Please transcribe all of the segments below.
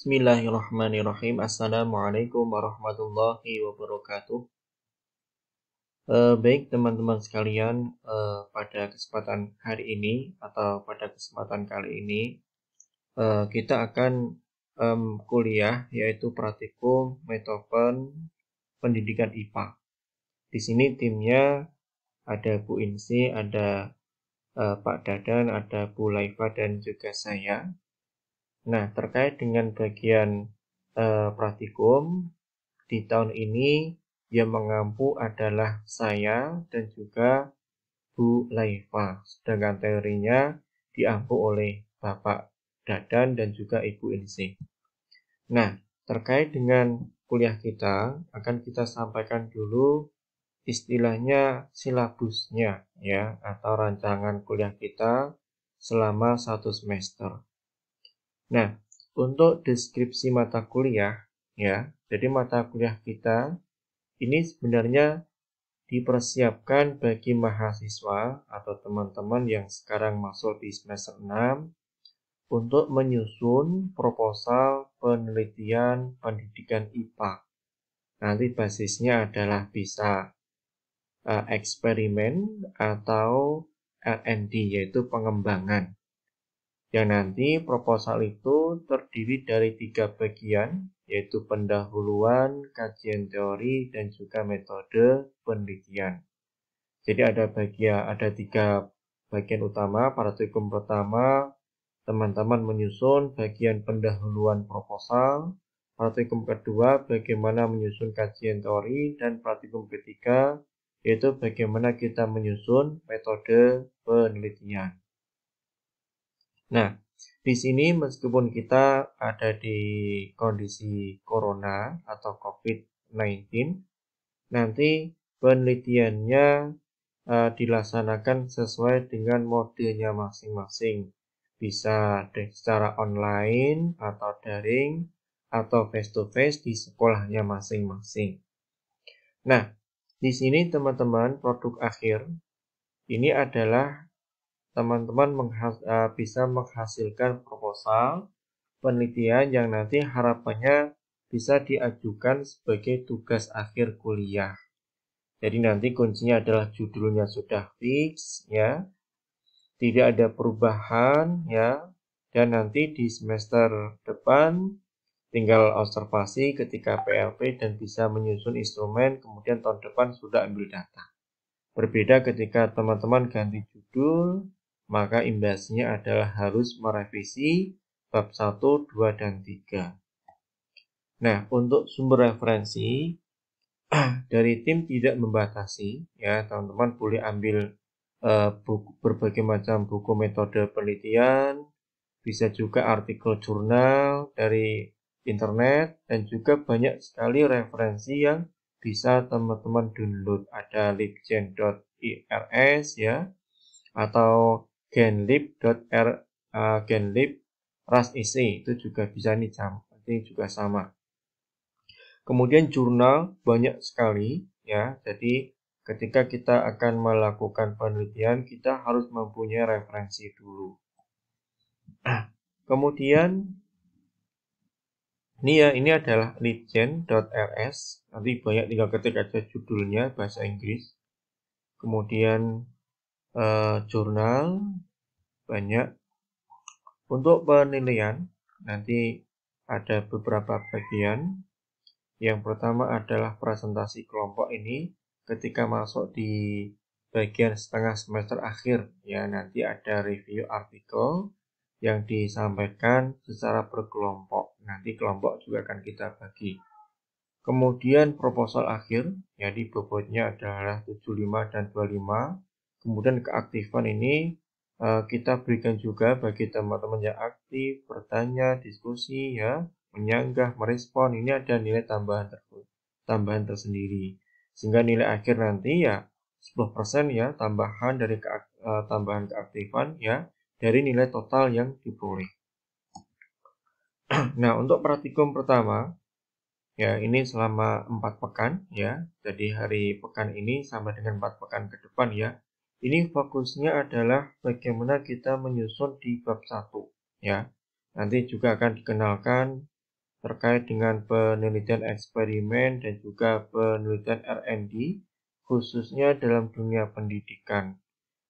Bismillahirrahmanirrahim. Assalamualaikum warahmatullahi wabarakatuh. Baik teman-teman sekalian, pada kesempatan hari ini atau pada kesempatan kali ini kita akan kuliah yaitu praktikum Metopen Pendidikan IPA. Di sini timnya ada Bu Insi, ada Pak Dadan, ada Bu Laifa dan juga saya. Nah, terkait dengan bagian praktikum di tahun ini yang mengampu adalah saya dan juga Bu Laifa. Sedangkan teorinya diampu oleh Bapak Dadan dan juga Ibu Insi. Nah, terkait dengan kuliah kita akan kita sampaikan dulu istilahnya silabusnya ya, atau rancangan kuliah kita selama 1 semester. Nah, untuk deskripsi mata kuliah ya, jadi mata kuliah kita ini sebenarnya dipersiapkan bagi mahasiswa atau teman-teman yang sekarang masuk di semester 6 untuk menyusun proposal penelitian pendidikan IPA. Nanti basisnya adalah bisa eksperimen atau R&D, yaitu pengembangan. Yang nanti proposal itu terdiri dari 3 bagian, yaitu pendahuluan, kajian teori, dan juga metode penelitian. Jadi ada 3 bagian utama. Praktikum pertama, teman-teman menyusun bagian pendahuluan proposal. Praktikum kedua, bagaimana menyusun kajian teori. Dan praktikum ketiga, yaitu bagaimana kita menyusun metode penelitian. Nah, di sini meskipun kita ada di kondisi corona atau COVID-19, nanti penelitiannya dilaksanakan sesuai dengan modenya masing-masing. Bisa secara online atau daring atau face-to-face di sekolahnya masing-masing. Nah, di sini teman-teman produk akhir ini adalah teman-teman bisa menghasilkan proposal penelitian yang nanti harapannya bisa diajukan sebagai tugas akhir kuliah. Jadi nanti kuncinya adalah judulnya sudah fix ya, tidak ada perubahan ya, dan nanti di semester depan tinggal observasi ketika PLP dan bisa menyusun instrumen, kemudian tahun depan sudah ambil data. Berbeda ketika teman-teman ganti judul, maka imbasnya adalah harus merevisi bab 1, 2, dan 3. Nah, untuk sumber referensi, dari tim tidak membatasi, ya teman-teman boleh ambil berbagai macam buku metode penelitian, bisa juga artikel jurnal dari internet, dan juga banyak sekali referensi yang bisa teman-teman download. Ada libgen.irs ya, atau genlib.ras.ec itu juga bisa nih, nanti juga sama. Kemudian jurnal banyak sekali ya, jadi ketika kita akan melakukan penelitian kita harus mempunyai referensi dulu. Kemudian ini adalah libgen.rs, nanti banyak, tinggal ketik aja judulnya bahasa Inggris. Kemudian jurnal banyak. Untuk penilaian nanti ada beberapa bagian. Yang pertama adalah presentasi kelompok. Ini ketika masuk di bagian setengah semester akhir ya, nanti ada review artikel yang disampaikan secara berkelompok. Nanti kelompok juga akan kita bagi. Kemudian proposal akhir, jadi bobotnya adalah 75 dan 25. Kemudian keaktifan ini kita berikan juga bagi teman-teman yang aktif, bertanya, diskusi ya, menyanggah, merespon. Ini ada nilai tambahan tersendiri. Sehingga nilai akhir nanti ya 10% ya, tambahan dari tambahan keaktifan ya, dari nilai total yang diperoleh. Nah, untuk praktikum pertama ya, ini selama 4 pekan ya. Jadi hari pekan ini sampai dengan 4 pekan ke depan ya. Ini fokusnya adalah bagaimana kita menyusun di bab 1 ya. Nanti juga akan dikenalkan terkait dengan penelitian eksperimen dan juga penelitian R&D, khususnya dalam dunia pendidikan.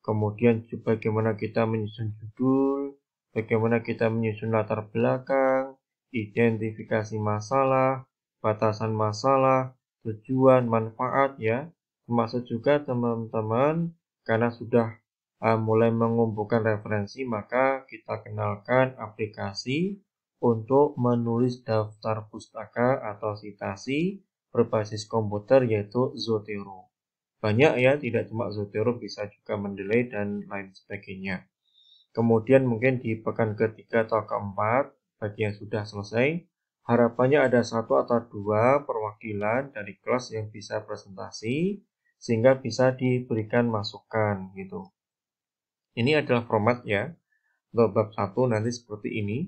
Kemudian bagaimana kita menyusun judul, bagaimana kita menyusun latar belakang, identifikasi masalah, batasan masalah, tujuan, manfaat ya. Termasuk juga teman-teman karena sudah mulai mengumpulkan referensi, maka kita kenalkan aplikasi untuk menulis daftar pustaka atau citasi berbasis komputer yaitu Zotero. Banyak ya, tidak cuma Zotero, bisa juga Mendeley dan lain sebagainya. Kemudian mungkin di pekan ketiga atau keempat, bagi yang sudah selesai, harapannya ada 1 atau 2 perwakilan dari kelas yang bisa presentasi, sehingga bisa diberikan masukan gitu. Ini adalah format ya, untuk bab 1 nanti seperti ini.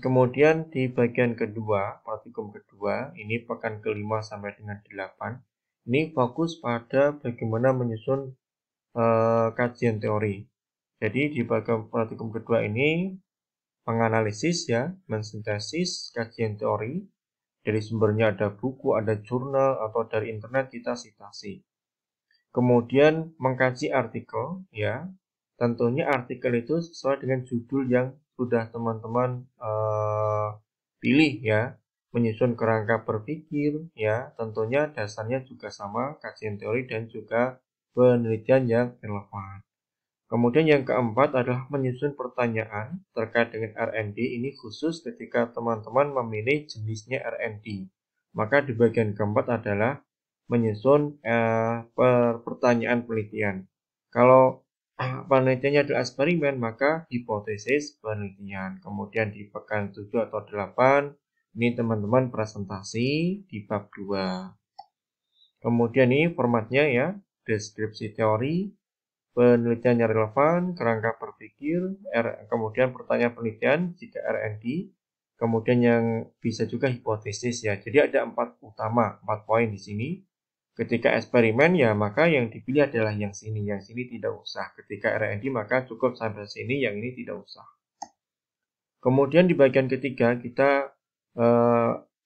Kemudian di bagian kedua, praktikum kedua, ini pekan kelima sampai dengan 8, ini fokus pada bagaimana menyusun kajian teori. Jadi di bagian praktikum kedua ini menganalisis ya, mensintesis kajian teori. Dari sumbernya ada buku, ada jurnal, atau dari internet kita citasi. Kemudian mengkaji artikel ya. Tentunya artikel itu sesuai dengan judul yang sudah teman-teman pilih ya. Menyusun kerangka berpikir ya, tentunya dasarnya juga sama, kajian teori dan juga penelitian yang relevan. Kemudian yang keempat adalah menyusun pertanyaan terkait dengan R&D. Ini khusus ketika teman-teman memilih jenisnya R&D. Maka di bagian keempat adalah menyusun pertanyaan penelitian. Kalau penelitiannya adalah eksperimen, maka hipotesis penelitian. Kemudian di pekan 7 atau 8, ini teman-teman presentasi di bab 2. Kemudian ini formatnya ya, deskripsi teori, penelitiannya relevan, kerangka berpikir, kemudian pertanyaan penelitian jika R&D, kemudian yang bisa juga hipotesis ya. Jadi ada 4 poin di sini. Ketika eksperimen ya maka yang dipilih adalah yang sini tidak usah. Ketika R&D maka cukup sampai sini, yang ini tidak usah. Kemudian di bagian ketiga kita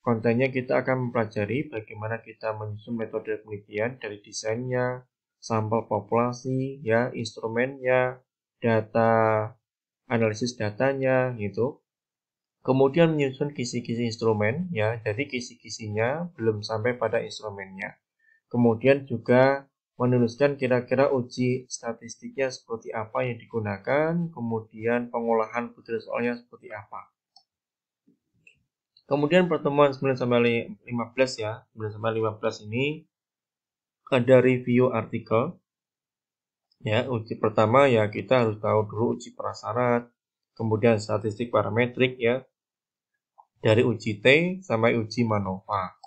kontennya kita akan mempelajari bagaimana kita menyusun metode penelitian dari desainnya, sampel populasi, ya, instrumennya, data, analisis datanya, gitu. Kemudian menyusun kisi-kisi instrumen, ya, jadi kisi-kisinya belum sampai pada instrumennya. Kemudian juga menuliskan kira-kira uji statistiknya seperti apa yang digunakan, kemudian pengolahan butir soalnya seperti apa. Kemudian pertemuan 9-15 ya, 9-15 ini ada review artikel. Ya, uji pertama ya kita harus tahu dulu uji prasyarat, kemudian statistik parametrik ya, dari uji T sampai uji MANOVA.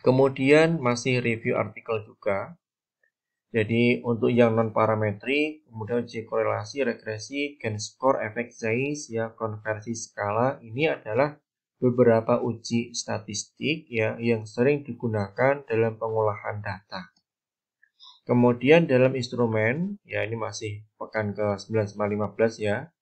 Kemudian masih review artikel juga. Jadi untuk yang non parametrik, kemudian uji korelasi, regresi, gain score, efek Zeiss ya, konversi skala, ini adalah beberapa uji statistik ya yang sering digunakan dalam pengolahan data. Kemudian dalam instrumen, ya ini masih pekan ke-9-15 ya,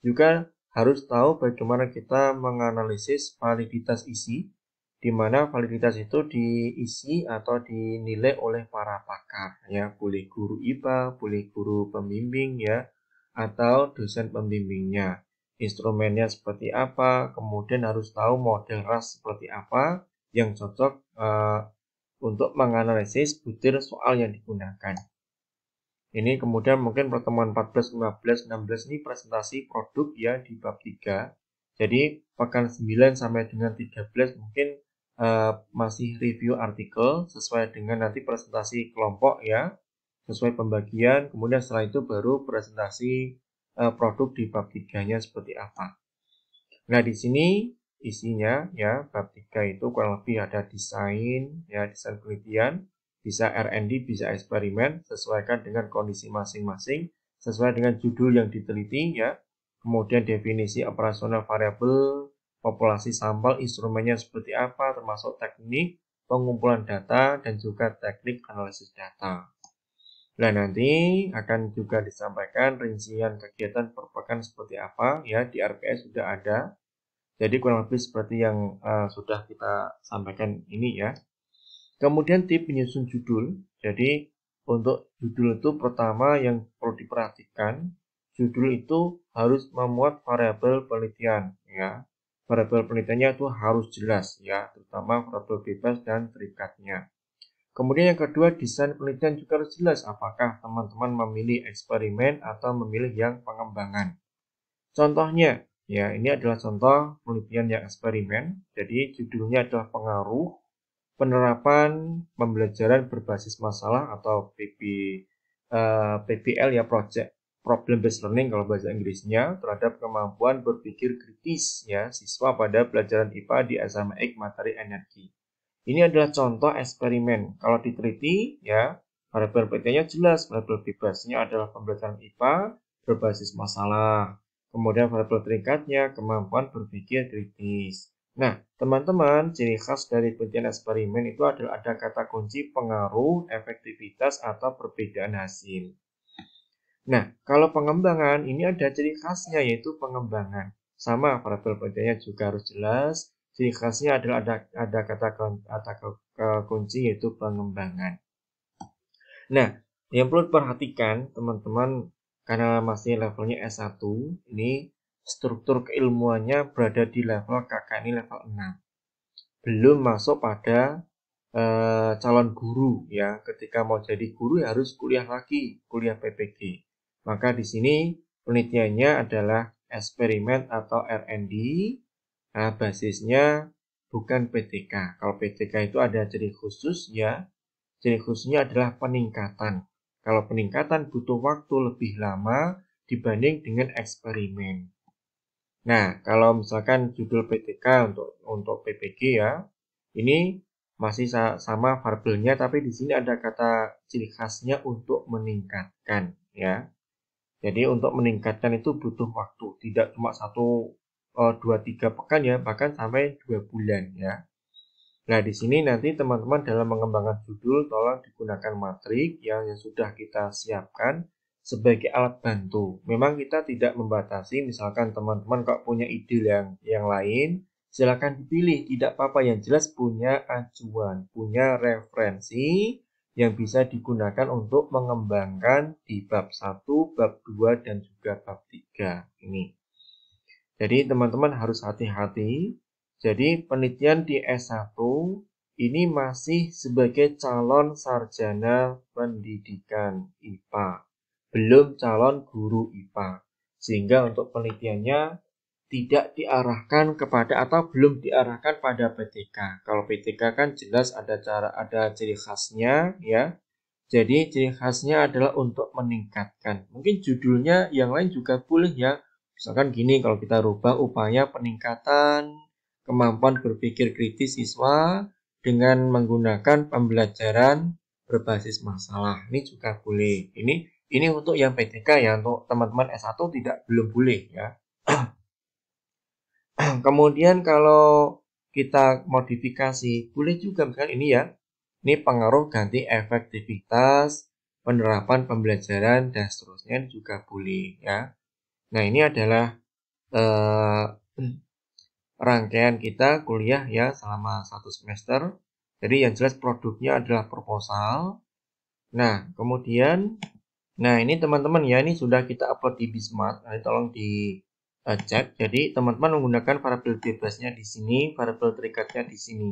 juga harus tahu bagaimana kita menganalisis validitas isi, di mana validitas itu diisi atau dinilai oleh para pakar, ya, boleh guru IPA, boleh guru pembimbing ya, atau dosen pembimbingnya. Instrumennya seperti apa, kemudian harus tahu model RAS seperti apa yang cocok untuk menganalisis butir soal yang digunakan. Ini kemudian mungkin pertemuan 14, 15, 16 ini presentasi produk ya di bab 3. Jadi pekan 9 sampai dengan 13 mungkin masih review artikel sesuai dengan nanti presentasi kelompok ya, sesuai pembagian. Kemudian setelah itu baru presentasi produk di bab 3-nya seperti apa. Nah, di sini isinya ya bab 3 itu kurang lebih ada desain ya, desain penelitian, bisa R&D, bisa eksperimen, sesuaikan dengan kondisi masing-masing, sesuai dengan judul yang diteliti ya. Kemudian definisi operasional variabel, populasi sampel, instrumennya seperti apa, termasuk teknik pengumpulan data dan juga teknik analisis data. Nah, nanti akan juga disampaikan rincian kegiatan per pekan seperti apa ya, di RPS sudah ada. Jadi kurang lebih seperti yang sudah kita sampaikan ini ya. Kemudian tips penyusun judul. Jadi untuk judul itu pertama yang perlu diperhatikan, judul itu harus memuat variabel penelitian ya. Variabel penelitiannya itu harus jelas ya, terutama variabel bebas dan terikatnya. Kemudian yang kedua, desain penelitian juga harus jelas apakah teman-teman memilih eksperimen atau memilih yang pengembangan. Contohnya, ya ini adalah contoh penelitian yang eksperimen. Jadi judulnya adalah pengaruh penerapan pembelajaran berbasis masalah atau PBL ya, Project Problem Based Learning kalau bahasa Inggrisnya, terhadap kemampuan berpikir kritis ya siswa pada pelajaran IPA di SMX materi energi. Ini adalah contoh eksperimen. Kalau diteliti ya, variabel PT-nya jelas, variabel bebasnya adalah pembelajaran IPA berbasis masalah. Kemudian variabel terikatnya kemampuan berpikir kritis. Nah, teman-teman, ciri khas dari penelitian eksperimen itu adalah ada kata kunci pengaruh, efektivitas, atau perbedaan hasil. Nah, kalau pengembangan ini ada ciri khasnya yaitu pengembangan. Sama, variabel penelitiannya juga harus jelas. Ciri khasnya adalah ada kata kunci yaitu pengembangan. Nah, yang perlu diperhatikan teman-teman karena masih levelnya S1, ini struktur keilmuannya berada di level KKNI level 6. Belum masuk pada calon guru ya. Ketika mau jadi guru ya harus kuliah lagi, kuliah PPG. Maka di sini penelitiannya adalah eksperimen atau R&D. Nah, basisnya bukan PTK. Kalau PTK itu ada ciri khusus ya. Ciri khususnya adalah peningkatan. Kalau peningkatan butuh waktu lebih lama dibanding dengan eksperimen. Nah, kalau misalkan judul PTK untuk PPG ya, ini masih sama variabelnya, tapi di sini ada kata ciri khasnya untuk meningkatkan ya. Jadi untuk meningkatkan itu butuh waktu, tidak cuma 1, 2, 3 pekan ya, bahkan sampai 2 bulan ya. Nah, di sini nanti teman-teman dalam mengembangkan judul tolong digunakan matrik yang sudah kita siapkan sebagai alat bantu. Memang kita tidak membatasi, misalkan teman-teman kok punya ide yang lain, silakan dipilih, tidak apa-apa, yang jelas punya acuan, punya referensi yang bisa digunakan untuk mengembangkan di bab 1, bab 2, dan juga bab 3 ini. Jadi teman-teman harus hati-hati. Jadi penelitian di S1 ini masih sebagai calon sarjana pendidikan IPA, belum calon guru IPA. Sehingga untuk penelitiannya tidak diarahkan kepada atau belum diarahkan pada PTK. Kalau PTK kan jelas ada ciri khasnya ya. Jadi ciri khasnya adalah untuk meningkatkan. Mungkin judulnya yang lain juga boleh ya. Misalkan gini, kalau kita rubah upaya peningkatan kemampuan berpikir kritis siswa dengan menggunakan pembelajaran berbasis masalah. Ini juga boleh. Ini untuk yang PTK ya, untuk teman-teman S1 belum boleh ya. Kemudian kalau kita modifikasi, boleh juga misalkan ini ya. Ini pengaruh ganti efektivitas, penerapan pembelajaran, dan seterusnya juga boleh ya. Nah, ini adalah rangkaian kita kuliah ya selama 1 semester. Jadi yang jelas produknya adalah proposal. Nah, kemudian, ini teman-teman ya, ini sudah kita upload di Bismart. Nanti tolong dicek. Jadi teman-teman menggunakan variabel bebasnya di sini, variabel terikatnya di sini.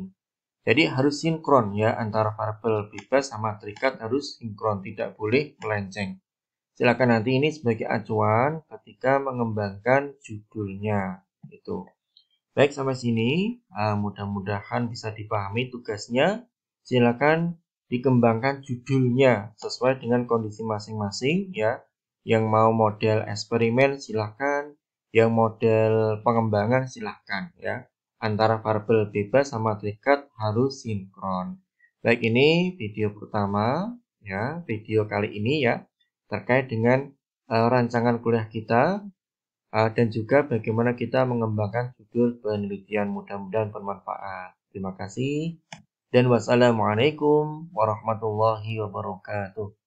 Jadi harus sinkron ya, antara variabel bebas sama terikat harus sinkron, tidak boleh melenceng. Silakan nanti ini sebagai acuan ketika mengembangkan judulnya itu. Baik, sampai sini mudah-mudahan bisa dipahami tugasnya. Silakan dikembangkan judulnya sesuai dengan kondisi masing-masing ya. Yang mau model eksperimen silakan, yang model pengembangan silakan ya. Antara variabel bebas sama terikat harus sinkron. Baik, ini video pertama ya, video kali ini ya terkait dengan rancangan kuliah kita dan juga bagaimana kita mengembangkan judul penelitian. Mudah-mudahan bermanfaat. Terima kasih dan wassalamualaikum warahmatullahi wabarakatuh.